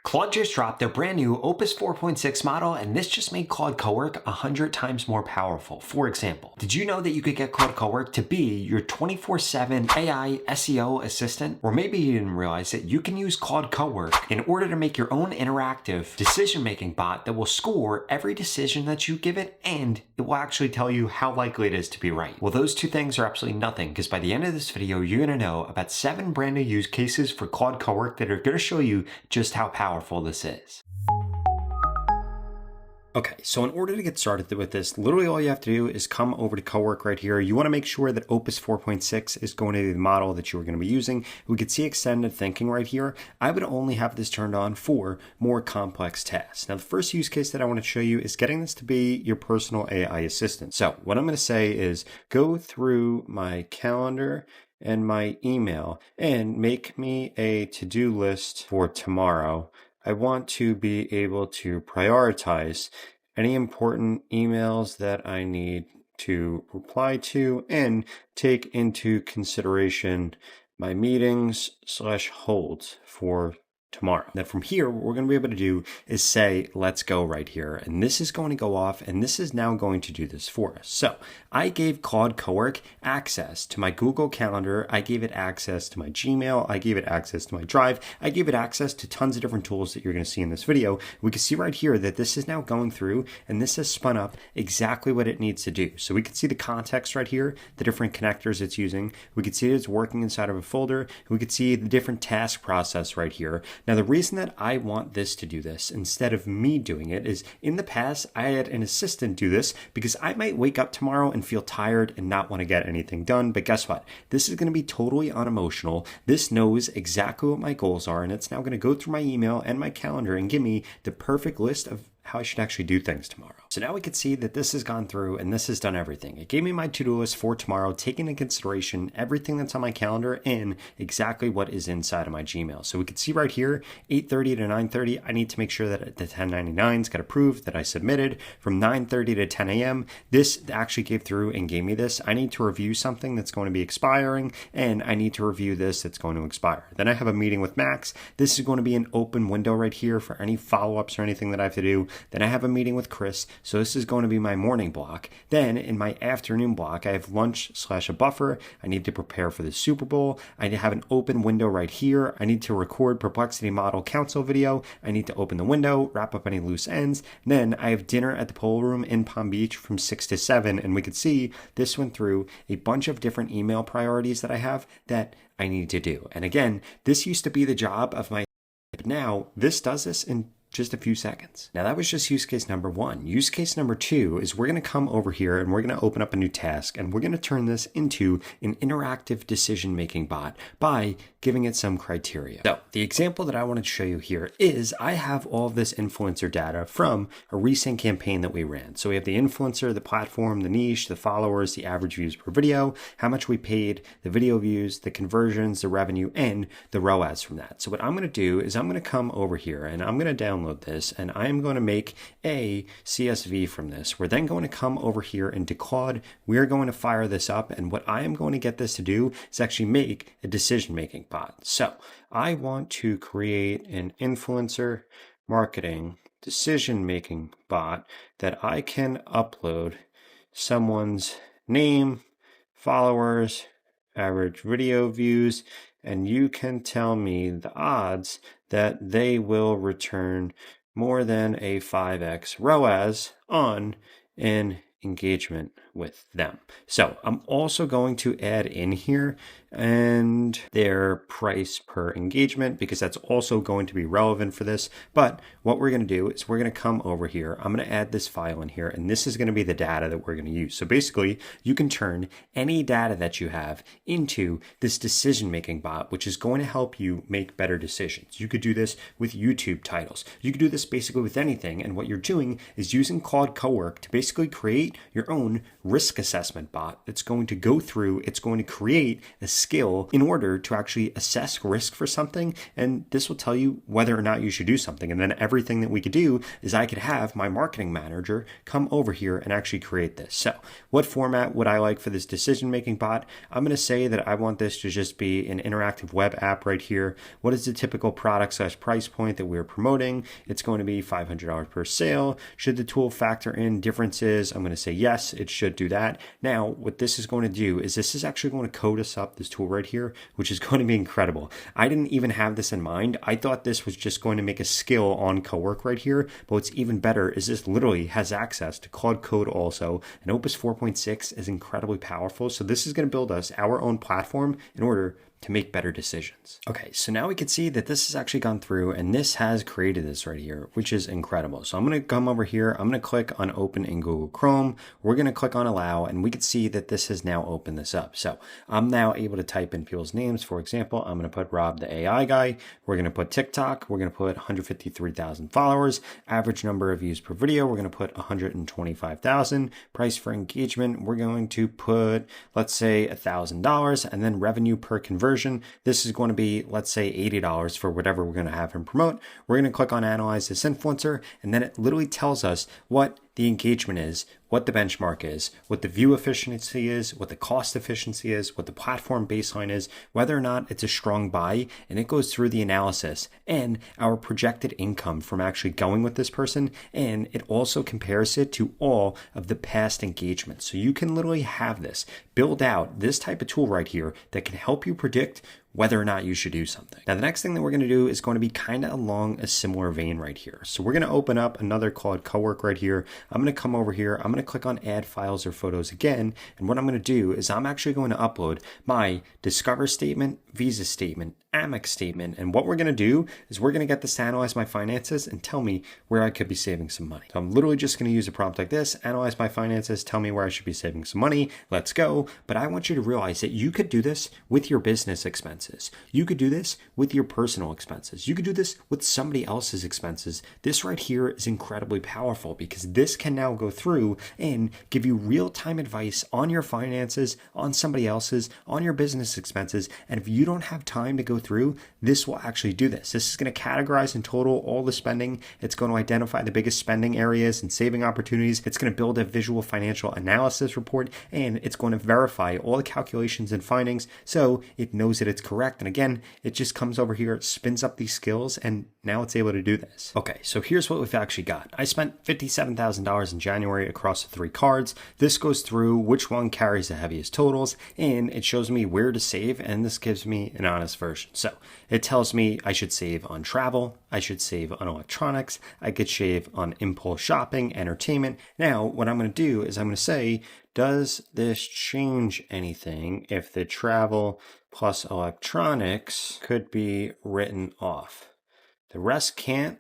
Claude just dropped their brand new Opus 4.6 model, and this just made Claude CoWork 100 times more powerful. For example, did you know that you could get Claude CoWork to be your 24/7 AI SEO assistant? Or maybe you didn't realize that you can use Claude CoWork in order to make your own interactive decision-making bot that will score every decision that you give it, and it will actually tell you how likely it is to be right. Well, those two things are absolutely nothing, because by the end of this video, you're going to know about 7 brand new use cases for Claude CoWork that are going to show you just how powerful this is. Okay, so in order to get started with this, literally all you have to do is come over to CoWork right here. You want to make sure that Opus 4.6 is going to be the model that you are going to be using. We could see extended thinking right here. I would only have this turned on for more complex tasks. Now, the first use case that I want to show you is getting this to be your personal AI assistant. So what I'm going to say is go through my calendar and my email and make me a to-do list for tomorrow. I want to be able to prioritize any important emails that I need to reply to and take into consideration my meetings / holds for tomorrow. Then from here, what we're going to be able to do is say, let's go right here. And this is going to go off, and this is now going to do this for us. So I gave Claude CoWork access to my Google Calendar. I gave it access to my Gmail. I gave it access to my Drive. I gave it access to tons of different tools that you're going to see in this video. We can see right here that this is now going through, and this has spun up exactly what it needs to do. So we can see the context right here, the different connectors it's using. We can see it's working inside of a folder. We can see the different task process right here. Now, the reason that I want this to do this instead of me doing it is in the past, I had an assistant do this because I might wake up tomorrow and feel tired and not want to get anything done. But guess what? This is going to be totally unemotional. This knows exactly what my goals are, and it's now going to go through my email and my calendar and give me the perfect list of how I should actually do things tomorrow. So now we can see that this has gone through and this has done everything. It gave me my to-do list for tomorrow, taking into consideration everything that's on my calendar and exactly what is inside of my Gmail. So we can see right here, 8:30 to 9:30, I need to make sure that the 1099s got approved, that I submitted. From 9:30 to 10 a.m., this actually gave through and gave me this. I need to review something that's going to be expiring, and I need to review this that's going to expire. Then I have a meeting with Max. This is going to be an open window right here for any follow-ups or anything that I have to do. Then I have a meeting with Chris, so this is going to be my morning block. Then in my afternoon block, I have lunch / a buffer. I need to prepare for the Super Bowl. I have an open window right here. I need to record Perplexity Model Council video. I need to open the window, wrap up any loose ends. And then I have dinner at the Pool Room in Palm Beach from 6 to 7, and we could see this went through a bunch of different email priorities that I have that I need to do. And again, this used to be the job of my, but now this does this in just a few seconds. Now that was just use case number 1. Use case number 2 is we're going to come over here and we're going to open up a new task, and we're going to turn this into an interactive decision-making bot by giving it some criteria. So the example that I wanted to show you here is I have all of this influencer data from a recent campaign that we ran. So we have the influencer, the platform, the niche, the followers, the average views per video, how much we paid, the video views, the conversions, the revenue, and the ROAS from that. So what I'm going to do is I'm going to come over here and I'm going to download this, and I'm going to make a CSV from this. We're then going to come over here into Claude. We're going to fire this up, and what I am going to get this to do is actually make a decision-making bot. So I want to create an influencer marketing decision-making bot that I can upload someone's name, followers, average video views, and you can tell me the odds that they will return more than a 5x ROAS on an engagement with them. So I'm also going to add in here and their price per engagement, because that's also going to be relevant for this. But what we're going to do is we're going to come over here. I'm going to add this file in here, and this is going to be the data that we're going to use. So basically, you can turn any data that you have into this decision-making bot, which is going to help you make better decisions. You could do this with YouTube titles. You could do this basically with anything. And what you're doing is using Claude CoWork to basically create your own risk assessment bot that's going to go through, it's going to create a skill in order to actually assess risk for something. And this will tell you whether or not you should do something. And then everything that we could do is I could have my marketing manager come over here and actually create this. So what format would I like for this decision-making bot? I'm going to say that I want this to just be an interactive web app right here. What is the typical product/price point that we're promoting? It's going to be $500 per sale. Should the tool factor in differences? I'm going to say yes, it should do that. Now, what this is going to do is this is actually going to code us up, this tool right here, which is going to be incredible. I didn't even have this in mind. I thought this was just going to make a skill on CoWork right here, but what's even better is this literally has access to Claude Code also, and Opus 4.6 is incredibly powerful. So this is going to build us our own platform in order to make better decisions. Okay, so now we can see that this has actually gone through and this has created this right here, which is incredible. So I'm going to come over here. I'm going to click on open in Google Chrome. We're going to click on allow and we can see that this has now opened this up. So I'm now able to type in people's names. For example, I'm going to put Rob the AI guy. We're going to put TikTok. We're going to put 153,000 followers. Average number of views per video. We're going to put 125,000. Price for engagement. We're going to put, let's say $1,000, and then revenue per conversion. This is going to be, let's say $80 for whatever we're going to have him promote. We're going to click on analyze this influencer, and then it literally tells us what the engagement is, what the benchmark is, what the view efficiency is, what the cost efficiency is, what the platform baseline is, whether or not it's a strong buy, and it goes through the analysis and our projected income from actually going with this person, and it also compares it to all of the past engagements. So you can literally have this, build out this type of tool right here that can help you predict whether or not you should do something. Now, the next thing that we're going to do is going to be kind of along a similar vein right here. So we're going to open up another Claude CoWork right here. I'm going to come over here. I'm going to click on add files or photos again. And what I'm going to do is I'm actually going to upload my Discover statement, Visa statement, Amex statement. And what we're going to do is we're going to get this to analyze my finances and tell me where I could be saving some money. So I'm literally just going to use a prompt like this, analyze my finances, tell me where I should be saving some money. Let's go. But I want you to realize that you could do this with your business expenses. You could do this with your personal expenses. You could do this with somebody else's expenses. This right here is incredibly powerful because this can now go through and give you real-time advice on your finances, on somebody else's, on your business expenses. And if you don't have time to go through, this will actually do this. This is going to categorize in total all the spending. It's going to identify the biggest spending areas and saving opportunities. It's going to build a visual financial analysis report, and it's going to verify all the calculations and findings so it knows that it's correct. And again, it just comes over here, spins up these skills, and now it's able to do this. Okay, so here's what we've actually got. I spent $57,000 in January across the 3 cards. This goes through which one carries the heaviest totals, and it shows me where to save, and this gives me an honest version. So it tells me I should save on travel, I should save on electronics, I could save on impulse shopping, entertainment. Now, what I'm going to do is I'm going to say, does this change anything if the travel plus electronics could be written off? The rest can't,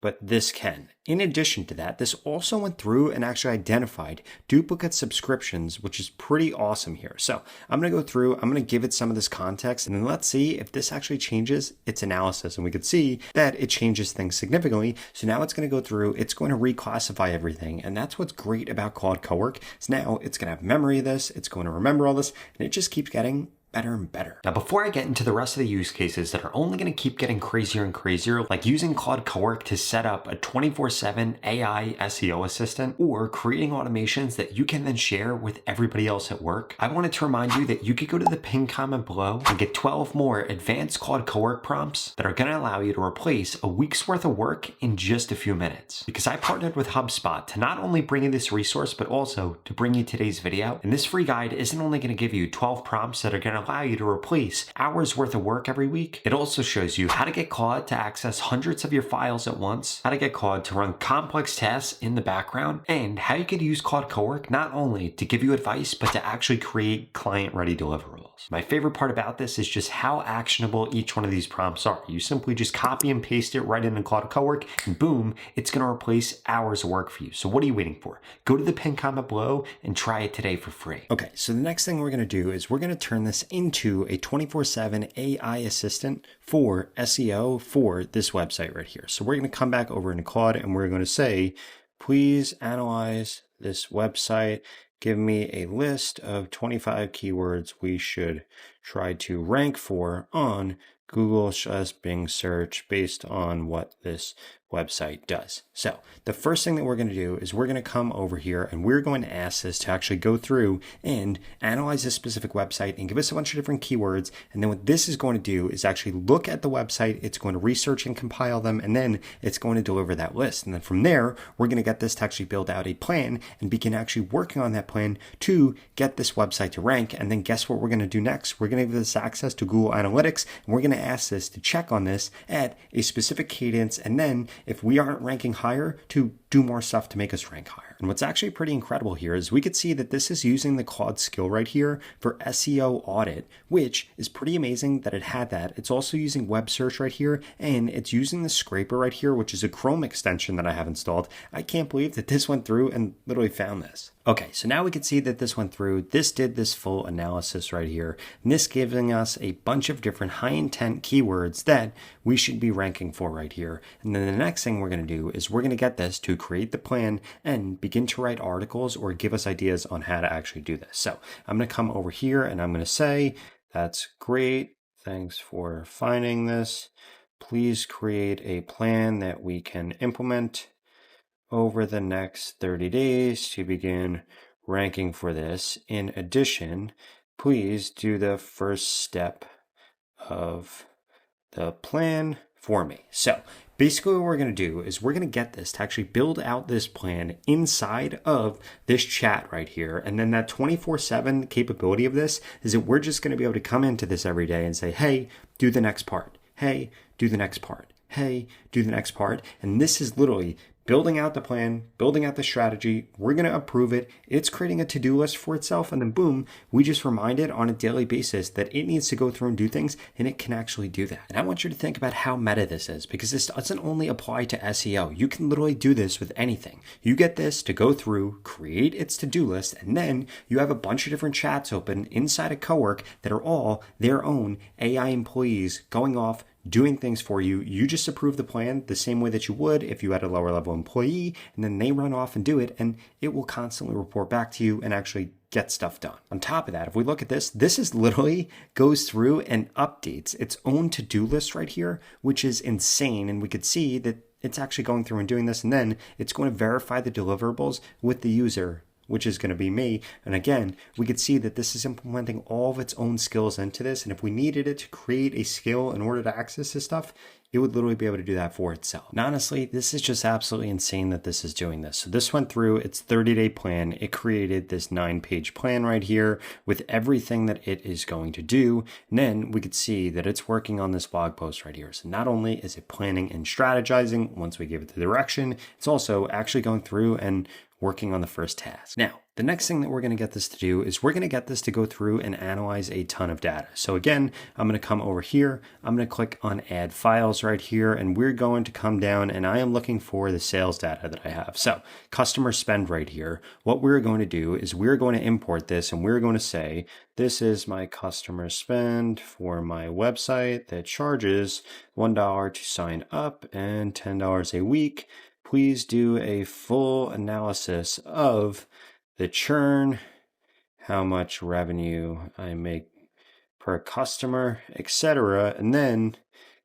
but this can. In addition to that, this also went through and actually identified duplicate subscriptions, which is pretty awesome here. So I'm going to go through, I'm going to give it some of this context, and then let's see if this actually changes its analysis. And we could see that it changes things significantly. So now it's going to go through, it's going to reclassify everything. And that's what's great about Claude CoWork. So now it's going to have memory of this, it's going to remember all this, and it just keeps getting better and better. Now, before I get into the rest of the use cases that are only going to keep getting crazier and crazier, like using Claude CoWork to set up a 24/7 AI SEO assistant or creating automations that you can then share with everybody else at work, I wanted to remind you that you could go to the pinned comment below and get 12 more advanced Claude CoWork prompts that are going to allow you to replace a week's worth of work in just a few minutes. Because I partnered with HubSpot to not only bring you this resource, but also to bring you today's video. And this free guide isn't only going to give you 12 prompts that are going to allow you to replace hours worth of work every week. It also shows you how to get Claude to access hundreds of your files at once, how to get Claude to run complex tasks in the background, and how you could use Claude CoWork not only to give you advice, but to actually create client-ready deliverables. My favorite part about this is just how actionable each one of these prompts are. You simply just copy and paste it right into Claude CoWork, and boom, it's going to replace hours of work for you. So what are you waiting for? Go to the pinned comment below and try it today for free. Okay, so the next thing we're going to do is we're going to turn this into a 24/7 AI assistant for SEO for this website right here. So we're going to come back over into Claude and we're going to say, please analyze this website give me a list of 25 keywords we should try to rank for on Google Bing search based on what this website does. So the first thing that we're going to do is we're going to come over here and we're going to ask this to actually go through and analyze this specific website and give us a bunch of different keywords. And then what this is going to do is actually look at the website. It's going to research and compile them, and then it's going to deliver that list. And then from there, we're going to get this to actually build out a plan and begin actually working on that plan to get this website to rank. And then guess what we're going to do next? We're going to give this access to Google Analytics, and we're going to ask this to check on this at a specific cadence. And then if we aren't ranking higher, to do more stuff to make us rank higher. And what's actually pretty incredible here is we could see that this is using the Claude skill right here for SEO audit, which is pretty amazing that it had that. It's also using web search right here, and it's using the scraper right here, which is a Chrome extension that I have installed. I can't believe that this went through and literally found this. Okay, so now we can see that this went through. This did this full analysis right here, and this giving us a bunch of different high intent keywords that we should be ranking for right here. And then the next thing we're going to do is we're going to get this to create the plan and begin to write articles or give us ideas on how to actually do this. So I'm going to come over here and I'm going to say, that's great. Thanks for finding this. Please create a plan that we can implement over the next 30 days to begin ranking for this. In addition, please do the first step of the plan for me. So basically what we're going to do is we're going to get this to actually build out this plan inside of this chat right here. And then that 24/7 capability of this is that we're just going to be able to come into this every day and say, hey, do the next part. Hey, do the next part. Hey, do the next part. And this is literally building out the plan, building out the strategy. We're going to approve it. It's creating a to-do list for itself. And then boom, we just remind it on a daily basis that it needs to go through and do things, and it can actually do that. And I want you to think about how meta this is, because this doesn't only apply to SEO. You can literally do this with anything. You get this to go through, create its to-do list, and then you have a bunch of different chats open inside of CoWork that are all their own AI employees going off, doing things for you. You just approve the plan the same way that you would if you had a lower level employee, and then they run off and do it, and it will constantly report back to you and actually get stuff done. On top of that, if we look at this, this is literally goes through and updates its own to-do list right here, which is insane. And we could see that it's actually going through and doing this, and then it's going to verify the deliverables with the user, which is going to be me. And again, we could see that this is implementing all of its own skills into this. And if we needed it to create a skill in order to access this stuff, it would literally be able to do that for itself. And honestly, this is just absolutely insane that this is doing this. So this went through its 30-day plan. It created this 9-page plan right here with everything that it is going to do. And then we could see that it's working on this blog post right here. So not only is it planning and strategizing once we give it the direction, it's also actually going through and working on the first task. Now, the next thing that we're going to get this to do is we're going to get this to go through and analyze a ton of data. So again, I'm going to come over here. I'm going to click on add files right here, and we're going to come down, and I am looking for the sales data that I have. So customer spend right here. What we're going to do is we're going to import this, and we're going to say, this is my customer spend for my website that charges $1 to sign up and $10 a week. Please do a full analysis of the churn, how much revenue I make per customer, etc. And then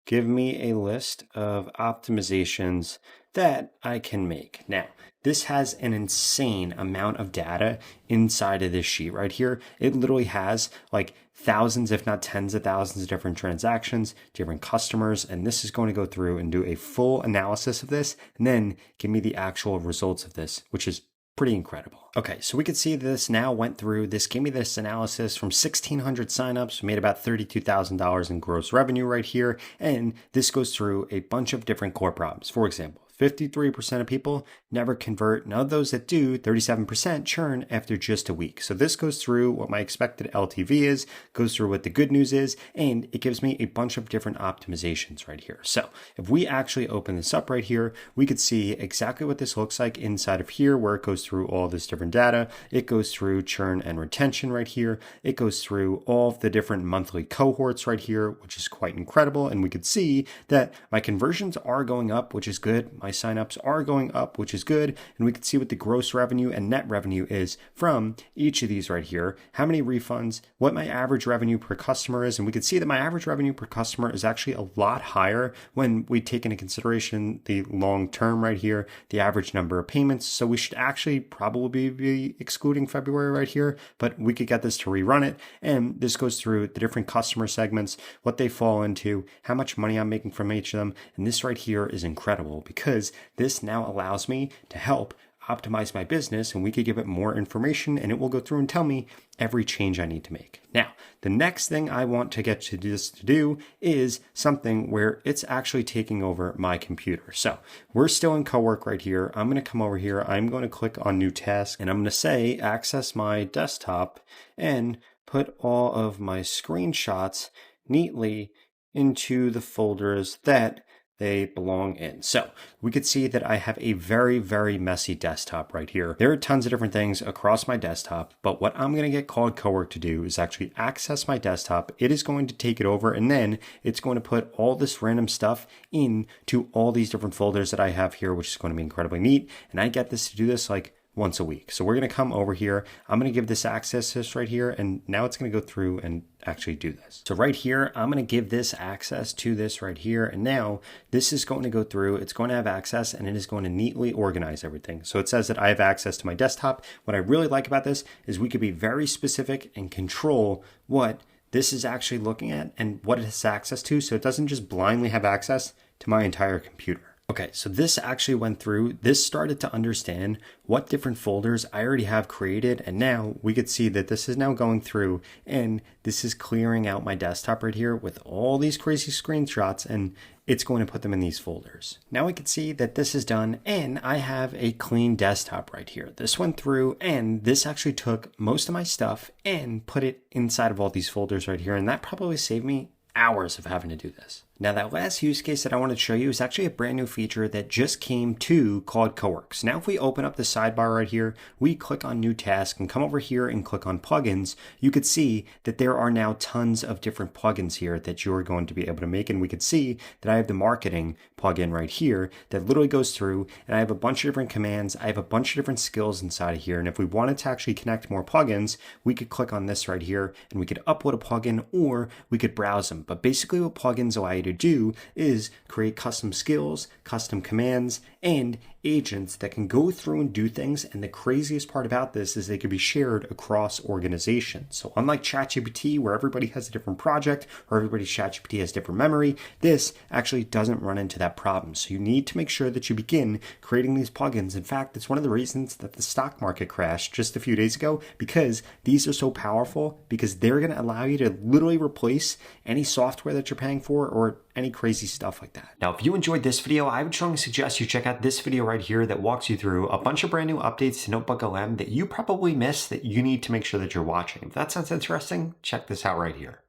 give me a list of optimizations that I can make. Now, this has an insane amount of data inside of this sheet right here. It literally has like thousands, if not tens of thousands of different transactions, different customers. And this is going to go through and do a full analysis of this and then give me the actual results of this, which is pretty incredible. Okay, so we could see this now went through. This gave me this analysis from 1,600 signups. We made about $32,000 in gross revenue right here. And this goes through a bunch of different core problems. For example, 53% of people never convert. And of those that do, 37% churn after just a week. So this goes through what my expected LTV is, goes through what the good news is, and it gives me a bunch of different optimizations right here. So if we actually open this up right here, we could see exactly what this looks like inside of here, where it goes through all this different data. It goes through churn and retention right here. It goes through all of the different monthly cohorts right here, which is quite incredible. And we could see that my conversions are going up, which is good. my signups are going up, which is good. And we can see what the gross revenue and net revenue is from each of these right here, how many refunds, what my average revenue per customer is. And we can see that my average revenue per customer is actually a lot higher when we take into consideration the long term right here, the average number of payments. So we should actually probably be excluding February right here, but we could get this to rerun it. And this goes through the different customer segments, what they fall into, how much money I'm making from each of them. And this right here is incredible because this now allows me to help optimize my business, and we could give it more information and it will go through and tell me every change I need to make. Now, the next thing I want to get to this to do is something where it's actually taking over my computer. So we're still in CoWork right here. I'm going to come over here. I'm going to click on new task and I'm going to say access my desktop and put all of my screenshots neatly into the folders that they belong in. So we could see that I have a very, very messy desktop right here. There are tons of different things across my desktop, but what I'm going to get Claude CoWork to do is actually access my desktop. It is going to take it over and then it's going to put all this random stuff into all these different folders that I have here, which is going to be incredibly neat. And I get this to do this like once a week. So we're going to come over here. I'm going to give this access to this right here. And now it's going to go through and actually do this. So right here, I'm going to give this access to this right here. And now this is going to go through, it's going to have access and it is going to neatly organize everything. So it says that I have access to my desktop. What I really like about this is we could be very specific and control what this is actually looking at and what it has access to. So it doesn't just blindly have access to my entire computer. Okay, so this actually went through, this started to understand what different folders I already have created. And now we could see that this is now going through and this is clearing out my desktop right here with all these crazy screenshots and it's going to put them in these folders. Now we can see that this is done and I have a clean desktop right here. This went through and this actually took most of my stuff and put it inside of all these folders right here. And that probably saved me hours of having to do this. Now that last use case that I wanted to show you is actually a brand new feature that just came to Claude CoWork. So now if we open up the sidebar right here, we click on new task and come over here and click on plugins, you could see that there are now tons of different plugins here that you're going to be able to make. And we could see that I have the marketing plugin right here that literally goes through and I have a bunch of different commands. I have a bunch of different skills inside of here. And if we wanted to actually connect more plugins, we could click on this right here and we could upload a plugin or we could browse them. But basically what plugins allow you to do is create custom skills, custom commands, and agents that can go through and do things. And the craziest part about this is they can be shared across organizations. So unlike ChatGPT, where everybody has a different project or everybody's ChatGPT has different memory, this actually doesn't run into that problem. So you need to make sure that you begin creating these plugins. In fact, it's one of the reasons that the stock market crashed just a few days ago, because these are so powerful, because they're going to allow you to literally replace any software that you're paying for or any crazy stuff like that. Now, if you enjoyed this video, I would strongly suggest you check out this video right here that walks you through a bunch of brand new updates to Notebook LM that you probably missed that you need to make sure that you're watching. If that sounds interesting, check this out right here.